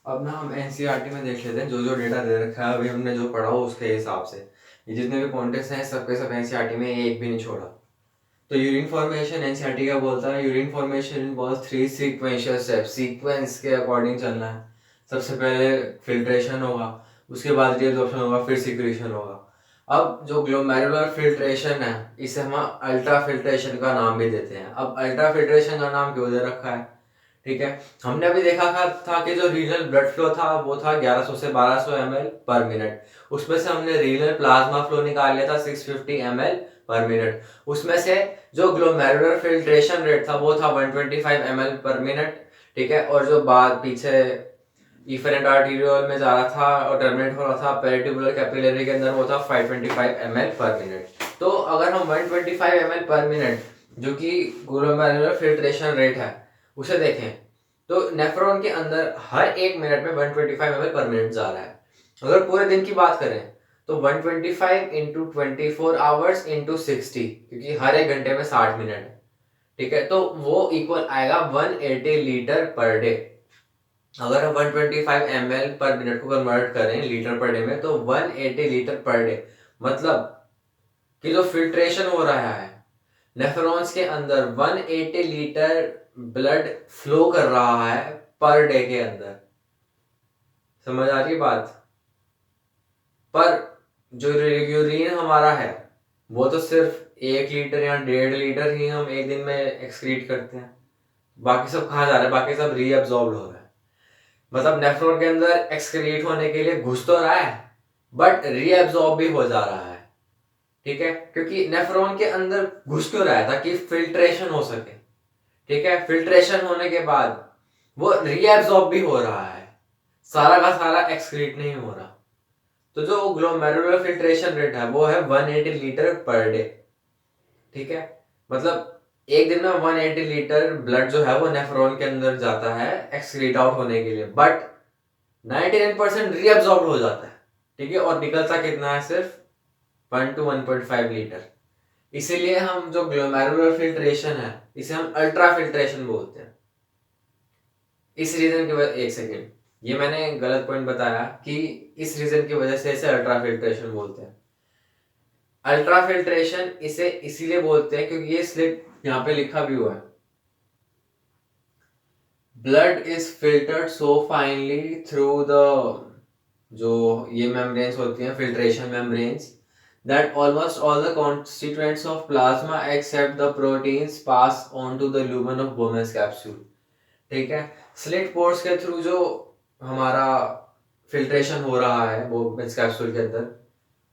अब ना हम एनसीईआरटी में देख लेते हैं जो जो डेटा दे रखा है अभी हमने जो पढ़ा हो उसके हिसाब से। ये जितने भी पॉइंट्स हैं सब के सब एनसीईआरटी में एक भी नहीं छोड़ा। तो यूरिन फॉर्मेशन एनसीईआरटी क्या बोलता है, urine formation involves 3 sequential steps, sequence के अकॉर्डिंग चलना है। सबसे पहले फिल्ट्रेशन होगा, उसके बाद रिएब्जॉर्प्शन होगा, फिर सिक्रीशन होगा। अब जो ग्लोमेरुलर फिल्ट्रेशन है इसे हम अल्ट्रा फिल्ट्रेशन का नाम भी देते हैं। अब अल्ट्रा फिल्ट्रेशन का नाम क्यों दे रखा है, ठीक है। हमने अभी देखा था कि जो रीनल ब्लड फ्लो था वो था 1100 से 1200 ml पर मिनट। उसमें से हमने रीनल प्लाज्मा फ्लो निकाल लिया था 650 ml पर मिनट। उसमें से जो ग्लोमेरुलर फिल्ट्रेशन रेट था वो था 125 ml पर मिनट, ठीक है। और जो बाद पीछे इफरेंट आर्टीरियोल में जा रहा था और टर्मिनेट हो रहा था पेरिट्यूबुलर कैपिलरी के अंदर, वो था 525 ml पर मिनट। तो अगर हम 125 ml पर मिनट जो कि ग्लोमेरुलर फिल्ट्रेशन रेट है उसे देखें तो नेफ्रॉन के अंदर हर एक मिनट में 125 ml पर मिनट जा रहा है। अगर पूरे दिन की बात करें तो 125 इंटू 24 आवर्स इंटू 60, क्योंकि हर एक घंटे में 60 मिनट है, ठीक है। तो वो इक्वल आएगा 180 लीटर पर डे। अगर हम 125 ml पर मिनट को कन्वर्ट करें लीटर पर डे में तो 180 लीटर पर डे, मतलब कि जो फिल्ट्रेशन हो रहा है नेफ्रॉन्स के अंदर 180 लीटर ब्लड फ्लो कर रहा है पर डे के अंदर। समझ आ रही है बात। पर जो यूरिन हमारा है वो तो सिर्फ 1 लीटर या 1.5 लीटर ही हम एक दिन में एक्सक्रीट करते हैं। बाकी सब कहाँ जा रहा है, बाकी सब रीअब्सॉर्ब हो रहा है। मतलब नेफ्रॉन के अंदर एक्सक्रीट होने के लिए घुस तो रहा है बट रीअब्सॉर्ब भी हो जा रहा है, ठीक है। क्योंकि नेफ्रॉन के अंदर घुस क्यों रहा है, ताकि फिल्ट्रेशन हो सके, ठीक है। फिल्ट्रेशन होने के बाद वो रीअब्सॉर्ब भी हो रहा है, सारा का सारा एक्सक्रीट नहीं हो रहा। तो जो ग्लोमेरुलर फिल्ट्रेशन रेट है वो है 180 लीटर पर डे, ठीक है। मतलब एक दिन में 180 लीटर ब्लड जो है वो नेफ्रॉन के अंदर जाता है एक्सक्रीट आउट होने के लिए, बट 99% रीअब्सॉर्ब हो जाता है, ठीक है। और निकलता कितना है, सिर्फ 1 to 1.5 लीटर। इसीलिए हम जो ग्लोमेरुलर फिल्ट्रेशन है इसे हम अल्ट्रा फिल्ट्रेशन बोलते हैं। इस रीजन की वजह, एक सेकेंड, ये मैंने गलत पॉइंट बताया कि इस रीजन की वजह से इसे अल्ट्रा फिल्ट्रेशन बोलते हैं। अल्ट्रा फिल्ट्रेशन इसे इसीलिए बोलते हैं क्योंकि ये स्लिप यहाँ पे लिखा भी हुआ है, blood is filtered so finally through the, जो ये मेम्ब्रेन्स होती हैं filtration membranes, that almost all the constituents of plasma except the proteins pass on to the lumen of Bowman's capsule, ठीक है। स्लिट पोर्स के थ्रू जो हमारा filtration हो रहा है Bowman's कैप्सूल के अंदर,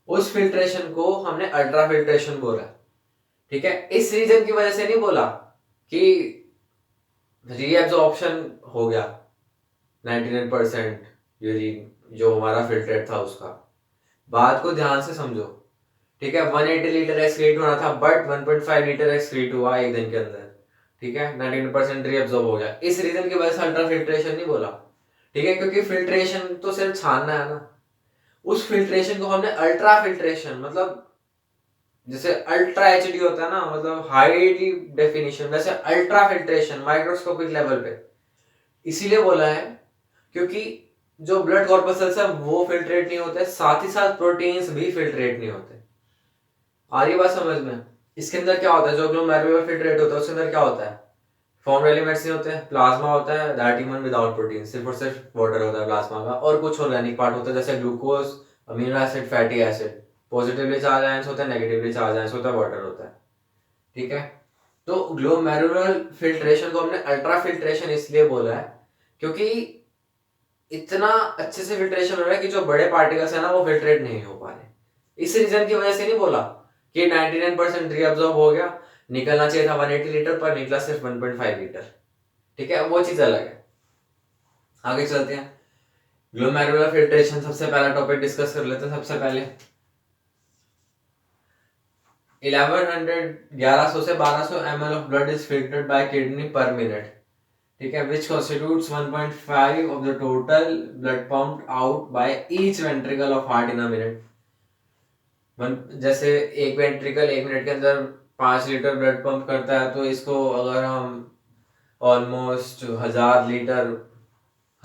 उस फिल्ट्रेशन को हमने अल्ट्रा फिल्ट्रेशन बोला, ठीक है। इस रीजन की वजह से नहीं बोला कि रीएब्जॉर्प्शन हो गया 99% यूरिन जो हमारा फिल्ट्रेट था उसका। बात को ध्यान से समझो, ठीक है। 180 लीटर एक्सक्रीट होना था बट 1.5 लीटर एक्सक्रीट हुआ एक दिन के अंदर, ठीक है। 99% रीअब्सॉर्ब हो गया, इस रीजन की वजह से अल्ट्रा फिल्ट्रेशन नहीं बोला, ठीक है। क्योंकि फिल्ट्रेशन तो सिर्फ छानना है ना, उस फिल्ट्रेशन को हमने अल्ट्रा फिल्ट्रेशन, मतलब जैसे अल्ट्रा एचडी होता है ना, मतलब हाईली डेफिनेशन, वैसे अल्ट्रा फिल्ट्रेशन माइक्रोस्कोपिक लेवल पे इसीलिए बोला है क्योंकि जो ब्लड कॉर्पसल्स है वो फिल्ट्रेट नहीं होते, साथ ही साथ प्रोटीन्स भी फिल्ट्रेट नहीं होते। आ रही बात समझ में। इसके अंदर क्या होता है, जो ग्लोमेरुलर फिल्ट्रेट होता है उसके अंदर क्या होता है, फॉर्म एलिमेंट्स नहीं होते हैं, प्लाज्मा होता है दैट इवन विदाउट प्रोटीन, सिर्फ और सिर्फ वाटर होता है प्लाज्मा का, और कुछ ऑर्गेनिक पार्ट होता है जैसे glucose, amino acid, fatty acid. Positively charge ions होता है, नेगेटिवली चार्ज आयंस होता है, वाटर होता है, ठीक है। तो ग्लोमेरुलर फिल्ट्रेशन को हमने अल्ट्रा फिल्ट्रेशन इसलिए बोला है क्योंकि इतना अच्छे से फिल्ट्रेशन हो रहा है कि जो बड़े पार्टिकल्स है ना वो फिल्ट्रेट नहीं हो पा रहे। इस रीजन की वजह से नहीं बोला कि 99% रीअब्सॉर्ब हो गया, निकलना चाहिए था 180 लीटर पर निकला सिर्फ 1.5 लीटर, ठीक है। वो चीज अलग है। आगे चलते हैं, ग्लोमेरुलर फिल्ट्रेशन सबसे पहला टॉपिक डिस्कस कर लेते हैं। सबसे पहले 1100 से 1200 ml of blood is filtered bye kidney per minute, ठीक है, which constitutes 1.5 of the total blood pumped out by each ventricle of heart in a minute। जैसे एक वेंट्रिकल एक मिनट के अंदर 5 लीटर ब्लड पंप करता है, तो इसको अगर हम ऑलमोस्ट 1000 लीटर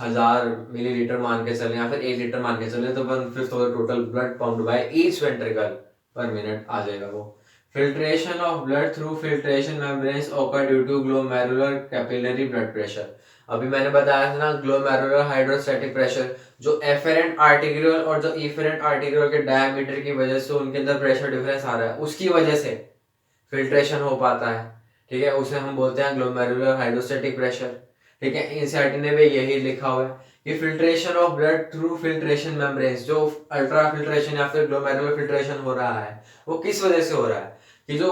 1000 मिलीलीटर मान के चले या फिर 1 लीटर मान के चले तो 1/5 of the total blood pumped by each ventricle per minute आ जाएगा वो। Filtration of blood through filtration membranes occur due to glomerular capillary blood pressure. अभी मैंने बताया था ना ग्लोमेरुलर हाइड्रोस्टैटिक प्रेशर, जो एफेरेंट आर्टेरियल और जो इफेरेंट आर्टेरियल के डायमीटर की वजह से उनके अंदर प्रेशर डिफरेंस आ रहा है, उसकी वजह से फिल्ट्रेशन हो पाता है। ठीक है, उसे हम बोलते हैं ग्लोमेरुलर हाइड्रोस्टैटिक प्रेशर। ठीक है, एनसीईआरटी ने भी यही लिखा हुआ है कि filtration of blood through filtration membranes, जो अल्ट्रा फिल्ट्रेशन या फिर ग्लोमेरुलर फिल्ट्रेशन हो रहा है वो किस वजह से हो रहा है कि जो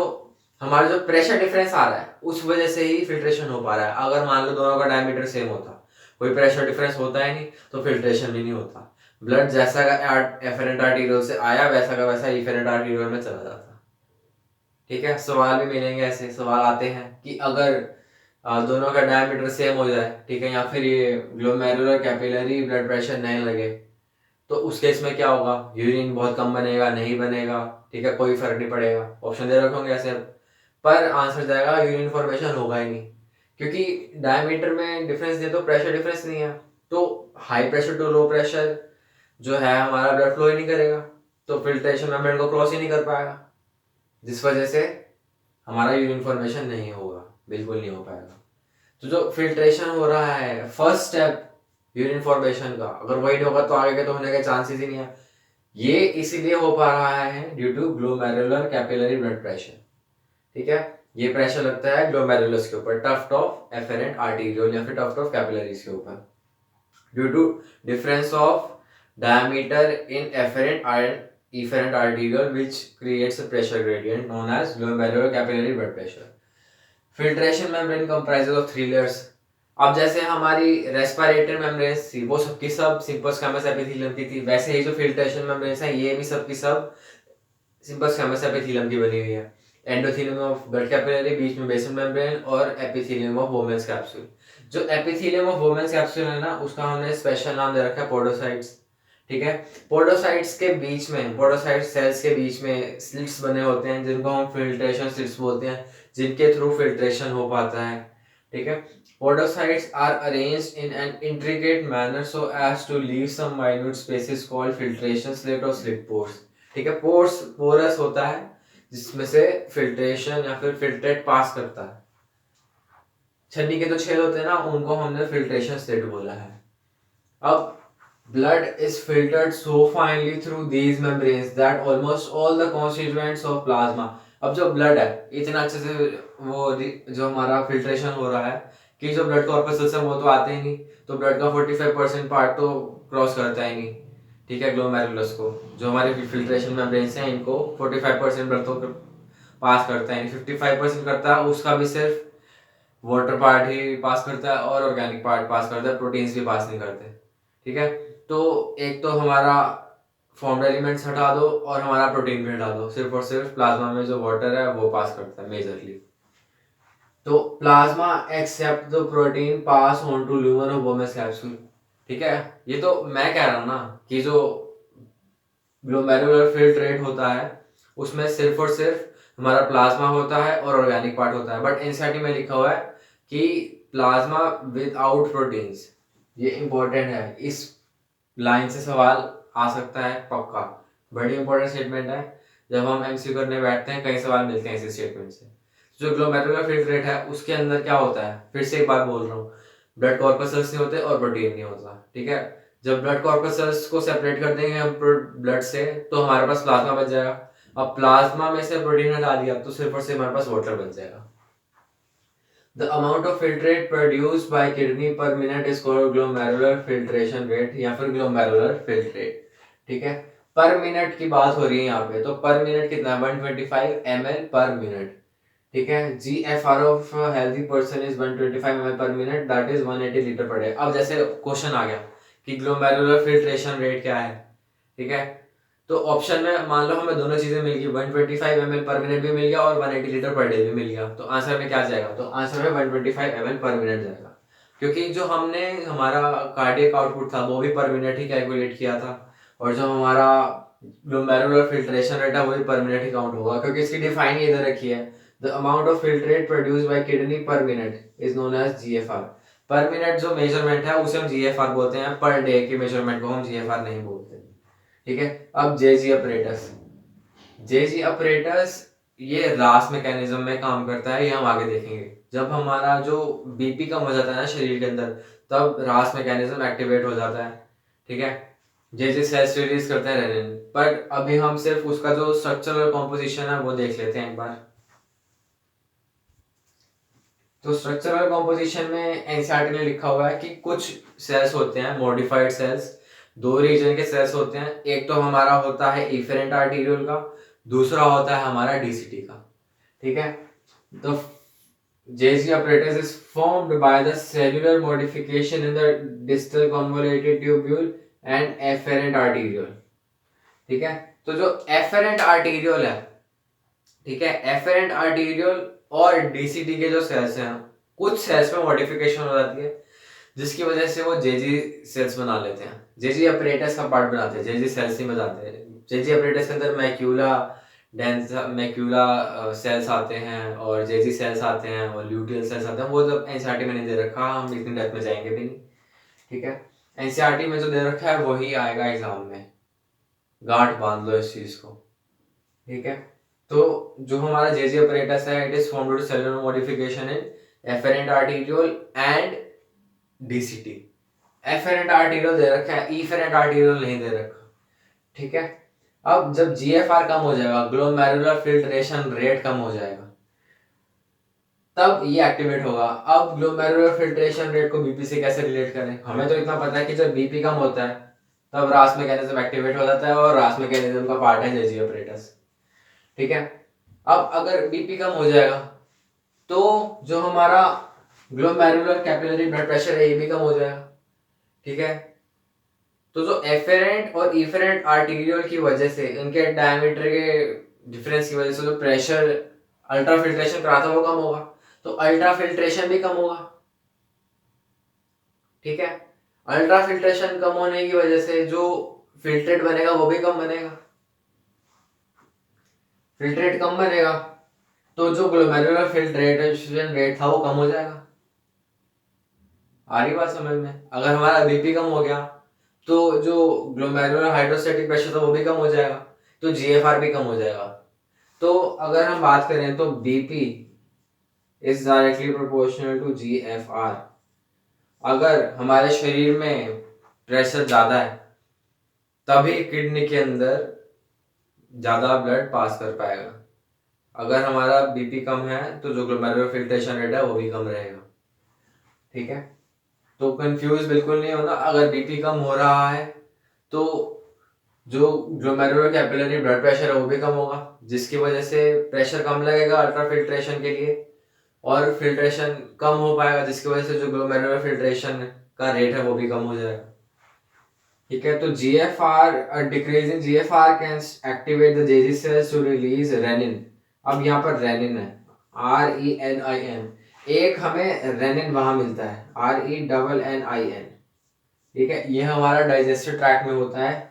हमारा जो प्रेशर डिफरेंस आ रहा है उस वजह से ही फिल्ट्रेशन हो पा रहा है। अगर मान लो दोनों का डायमीटर सेम होता, कोई प्रेशर डिफरेंस होता ही नहीं, तो फिल्ट्रेशन भी नहीं होता। ब्लड जैसा का एफेरेंट आर्टेरियल से आया वैसा का वैसा इफेरेंट आर्टेरियल में चला जाता। ठीक है, सवाल भी मिलेंगे, ऐसे सवाल आते हैं कि अगर दोनों का डायमीटर सेम हो जाए, ठीक है, या फिर ये ग्लोमेरुलर कैपिलरी ब्लड प्रेशर नहीं लगे, तो उस केस में क्या होगा, यूरिन बहुत कम बनेगा, नहीं बनेगा, ठीक है, कोई फर्क नहीं पड़ेगा। ऑप्शन दे रखे होंगे ऐसे, पर आंसर जाएगा यूरिन फॉर्मेशन होगा ही नहीं, क्योंकि डायमीटर में डिफरेंस दे तो प्रेशर डिफरेंस नहीं है, तो high pressure to low pressure जो है हमारा ब्लड फ्लो ही नहीं करेगा, तो फिल्ट्रेशन मेम्ब्रेन को क्रॉस ही नहीं कर पाएगा, जिस वजह से हमारा यूरिन फॉर्मेशन नहीं होगा, बिल्कुल नहीं हो पाएगा। तो जो फिल्ट्रेशन हो रहा है फर्स्ट स्टेप यूरिन फॉर्मेशन का, अगर वही नहीं होगा तो आगे के तो होने के चांसेस ही नहीं है। ये इसीलिए हो पा रहा है due to glomerular capillary blood pressure. ठीक है, ये प्रेशर लगता है ग्लोमेरुलस के ऊपर, टफ्ट ऑफ एफेरेंट आर्टेरियल या फिर टफ्ट ऑफ कैपिलरीज के ऊपर, due to difference of diameter in afferent and efferent arteriole which creates a pressure gradient known as glomerular capillary blood pressure. Filtration membrane comprises of 3 layers. अब जैसे हमारी respiratory membranes थी वो सबकी सब simple squamous epithelium की थी, वैसे ही जो फिल्ट्रेशन मेम्ब्रेन्स है ये भी सबकी सब सिंपल स्क्वैमस एपिथेलियम की बनी हुई है। एंडोथेलियम ऑफ ब्लड कैपिलरी, बीच में बेसल मेम्ब्रेन, और एपिथेलियम ऑफ वोमेन्स कैप्सूल। जो एपिथेलियम ऑफ वोमेन्स कैप्सूल है ना, उसका हमने स्पेशल नाम दे रखा है पोडोसाइट्स। ठीक है, पोडोसाइट्स के बीच में, पोडोसाइट सेल्स के बीच में स्लिट्स बने होते हैं जिनको हम फिल्ट्रेशन स्लिट्स बोलते हैं, जिनके थ्रू फिल्ट्रेशन हो पाता है। ठीक है, podocytes are arranged in an intricate manner so as to leave some minute spaces called filtration slit और स्लिट पोर्स। ठीक है, पोर्स पोरस होता है जिसमें से फिल्ट्रेशन या फिर फिल्ट्रेट पास करता है। छन्नी के तो छेद होते हैं ना, उनको हमने फिल्ट्रेशन स्लिट बोला है। अब blood is filtered so finely through these membranes that almost all the constituents of plasma, अब जो ब्लड है इतना अच्छे से वो जो हमारा फिल्ट्रेशन हो रहा है कि जो ब्लड कॉर्पसेल्स है वो तो आते ही नहीं, तो ब्लड का 45% पार्ट तो क्रॉस करता ही नहीं। ठीक है, ग्लोमेरुलस को, जो हमारे फिल्ट्रेशन मेम्ब्रेन्स हैं इनको 45% ब्लड तो पास करता है नहीं, 55% करता है, उसका भी सिर्फ वाटर पार्ट ही पास करता है और ऑर्गेनिक पार्ट पास करता है, प्रोटीन्स भी पास नहीं करते। ठीक है, तो एक तो हमारा फॉर्म्ड एलिमेंट्स हटा दो और हमारा प्रोटीन भी हटा दो, सिर्फ और सिर्फ प्लाज्मा में जो वाटर है वो पास करता है मेजरली। तो plasma except the protein pass on to lumen of Bowman's capsule. ठीक है, ये तो मैं कह रहा हूँ ना कि जो ग्लोमेरुलर फिल्ट्रेट होता है उसमें सिर्फ और सिर्फ हमारा प्लाज्मा होता है और ऑर्गेनिक पार्ट होता है, बट एनसीईआरटी में लिखा हुआ है कि प्लाज्मा विदाउट प्रोटीन्स। ये इंपॉर्टेंट है, इस लाइन से सवाल आ सकता है पक्का, बड़ी इंपॉर्टेंट स्टेटमेंट है। जब हम एमसीक्यू करने बैठते हैं कई सवाल मिलते हैं इसी स्टेटमेंट से। जो ग्लोमेरुलर फिल्ट्रेट है उसके अंदर क्या होता है, फिर से एक बार बोल रहा हूँ, ब्लड कॉर्पसेल्स नहीं होते और प्रोटीन नहीं होता। ठीक है, जब ब्लड कॉर्पसेल्स को सेपरेट कर देंगे हम ब्लड से तो हमारे पास प्लाज्मा बच जाएगा। अब प्लाज्मा में से प्रोटीन हटा दिया तो सिर्फ और सिर्फ हमारे पास वाटर बच जाएगा। The amount of filtrate produced by kidney per minute is called glomerular filtration rate या फिर glomerular filtrate। ठीक है, पर मिनट की बात हो रही है यहाँ पे, तो पर मिनट कितना है, 125 ml पर मिनट। ठीक है, GFR of healthy person is 125 ml per minute, that is 180 litre per day. अब जैसे क्वेश्चन आ गया कि ग्लोमेरुलर फिल्ट्रेशन रेट क्या है, ठीक है, तो ऑप्शन में मान लो हमें दोनों चीजें मिल गई, 125 ml पर मिनट भी मिल गया और 180 लीटर पर डे भी मिल गया, तो आंसर में क्या जाएगा, तो आंसर में 125 ml पर मिनट जाएगा, क्योंकि जो हमने हमारा कार्डियक आउटपुट था वो भी पर मिनट ही कैलकुलेट किया था, और जो हमारा ग्लोमेरुलर फिल्ट्रेशन रेट है वो भी पर मिनट ही काउंट होगा, क्योंकि इसकी डिफाइन इधर रखी है, the amount of filtrate produced by kidney per minute is known as GFR। Per minute जो मेजरमेंट है उसे हम जीएफआर बोलते हैं, पर डे की मेजरमेंट को हम जीएफआर नहीं बोलते। ठीक है, अब जेजी अपरेटस, जेजी अपरेटस ये रास मैकेनिज्म में काम करता है, ये हम आगे देखेंगे। जब हमारा जो बीपी कम हो जाता है ना शरीर के अंदर, तब रास मैकेनिज्म एक्टिवेट हो जाता है। ठीक है, जैसे सेल्स रिलीज करते हैं रेनिन, पर अभी हम सिर्फ उसका जो स्ट्रक्चरल कॉम्पोजिशन है वो देख लेते हैं एक बार। तो स्ट्रक्चरल कॉम्पोजिशन में एनसीईआरटी ने लिखा हुआ है कि कुछ सेल्स होते हैं मॉडिफाइड सेल्स, दो रीजन के सेल्स होते हैं। एक तो हमारा होता है इफेरेंट आर्टीरियल का, दूसरा होता है हमारा डीसीटी का। ठीक है, तो JG apparatus is formed by the cellular modification in the distal convoluted tubule and afferent arteriole। ठीक है, तो जो afferent arteriole है, ठीक है, afferent arteriole और DCT के जो सेल्स हैं, कुछ सेल्स में मॉडिफिकेशन हो जाती है जिसकी वजह से वो जेजी सेल्स बना लेते हैं, जेजी अपरेटस का पार्ट बनाते हैं, जेजी सेल्स नहीं बनाते हैं। जेजी अपरेटस के अंदर मैक्यूला डेंस, मैक्यूला सेल्स आते हैं और जेजी सेल्स आते हैं और ल्यूटियल सेल्स आते हैं। वो जब एनसीईआरटी में नहीं दे रखा, हम इतनी डेप्थ में जाएंगे भी नहीं। ठीक है, एनसीईआरटी में जो दे रखा है वही आएगा एग्जाम में, गांठ बांध लो इस चीज को। ठीक है, तो जो हमारा जेजी अपरेटस है, it is formed with cellular modification in afferent arteriole and DCT. Afferent arterial दे रखा है, इफेरेंट आर्टीरियल नहीं दे रखा। ठीक है, अब जब जीएफआर कम हो जाएगा, ग्लोमेरुलर फिल्ट्रेशन रेट कम हो जाएगा, तब ये एक्टिवेट होगा। अब ग्लोमेरुलर फिल्ट्रेशन रेट को बीपी से कैसे रिलेट करें? हमें तो इतना पता है कि जब बीपी कम होता है तब रास मैकेनिज्म एक्टिवेट हो जाता है, और रास मैकेनिज्म का पार्ट है जेजी अपरेटस। ठीक है, अब अगर बीपी कम हो जाएगा तो जो हमारा ग्लोमेरुलर कैपिलरी ब्लड प्रेशर है ये भी कम हो जाएगा। ठीक है, तो जो एफेरेंट और इफेरेंट आर्टीरियल की वजह से, इनके डायमीटर के डिफरेंस की वजह से जो प्रेशर अल्ट्रा फिल्ट्रेशन करा था वो कम होगा, तो अल्ट्रा फिल्ट्रेशन भी कम होगा। ठीक है, अल्ट्रा फिल्ट्रेशन कम होने की वजह से जो फिल्ट्रेट बनेगा वो भी कम बनेगा। फिल्ट्रेट कम बनेगा तो जो ग्लोमेरुलर फिल्ट्रेशन रेट था वो कम हो जाएगा। आ रही बात समझ में? अगर हमारा बीपी कम हो गया तो जो ग्लोमेरुलर हाइड्रोस्टैटिक प्रेशर था वो भी कम हो जाएगा, तो जीएफआर भी कम हो जाएगा। तो अगर हम बात करें तो BP is directly proportional to GFR. अगर हमारे शरीर में प्रेशर ज्यादा है तभी किडनी के अंदर ज्यादा ब्लड पास कर पाएगा। अगर हमारा बीपी कम है तो जो ग्लोमेरुलर फिल्ट्रेशन रेट है वो भी कम रहेगा। ठीक है, तो कंफ्यूज बिल्कुल नहीं होना। अगर बीपी कम हो रहा है तो जो ग्लोमेरुलर कैपिलरी ब्लड प्रेशर है वो भी कम होगा, जिसकी वजह से प्रेशर कम लगेगा अल्ट्रा फिल्ट्रेशन के लिए, और फिल्ट्रेशन कम हो पाएगा जिसकी वजह से जो ग्लोमेरुलर फिल्ट्रेशन का रेट है वो भी कम हो जाएगा। ठीक है, तो GFR, decrease in GFR can activate the JG cells to release renin. अब यहाँ पर रेनिन है, RENIN, एक हमें रेनिन वहां मिलता है, RENNIN। ठीक है, ये हमारा डाइजेस्टिव ट्रैक्ट में होता है।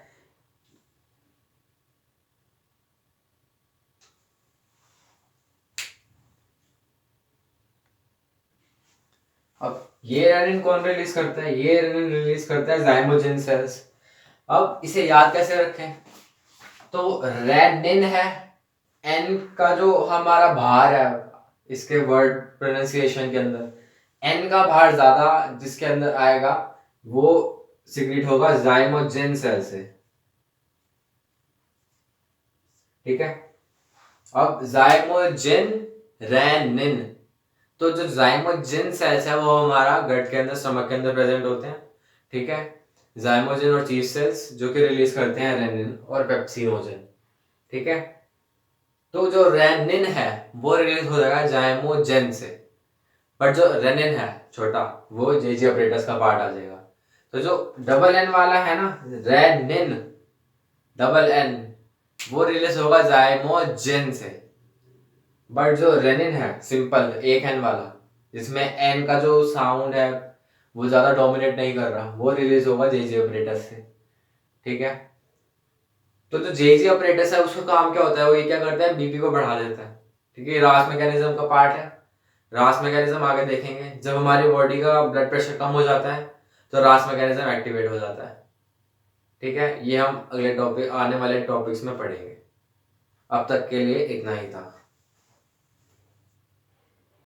अब ये रेनिन कौन रिलीज करता है? ये रेनिन रिलीज करता है जाइमोजेन सेल्स। अब इसे याद कैसे रखें? तो रेनिन है, एन का जो हमारा भार है इसके वर्ड प्रोनाउंसिएशन के अंदर, एन का भार ज्यादा जिसके अंदर आएगा वो सिक्रीट होगा जाइमोजेन सेल से। ठीक है, अब जाइमोजेन रेनिन, तो जो जाइमोजेन सेल्स है वो हमारा गट के अंदर, स्टमक के अंदर प्रेजेंट होते हैं। ठीक है, जाइमोजेन और चीफ सेल्स जो कि रिलीज करते हैं रेनिन और पेप्सिनोजेन। ठीक है, तो जो रेनिन है वो रिलीज हो जाएगा जाइमोजेन से, बट जो रेनिन है छोटा वो जेजी अपरेटस का पार्ट आ जाएगा। तो जो डबल एन वाला है ना, रेनिन डबल एन, वो रिलीज होगा जाइमोजेन से। बट जो रेनिन है सिंपल एक एन वाला, जिसमें एन का जो साउंड है वो ज्यादा डोमिनेट नहीं कर रहा, वो रिलीज होगा जेजी ऑपरेटस से। ठीक है, तो जो जेजी ऑपरेटस है उसका काम क्या होता है? वो ये क्या करता है? बीपी को बढ़ा देता है। ठीक है, रास मैकेनिज्म का पार्ट है। रास मैकेनिज्म आगे देखेंगे, जब हमारी बॉडी का ब्लड प्रेशर कम हो जाता है तो रास मैकेनिज्म एक्टिवेट हो जाता है। ठीक है, ये हम अगले टॉपिक आने वाले टॉपिक्स में पढ़ेंगे। अब तक के लिए इतना ही था।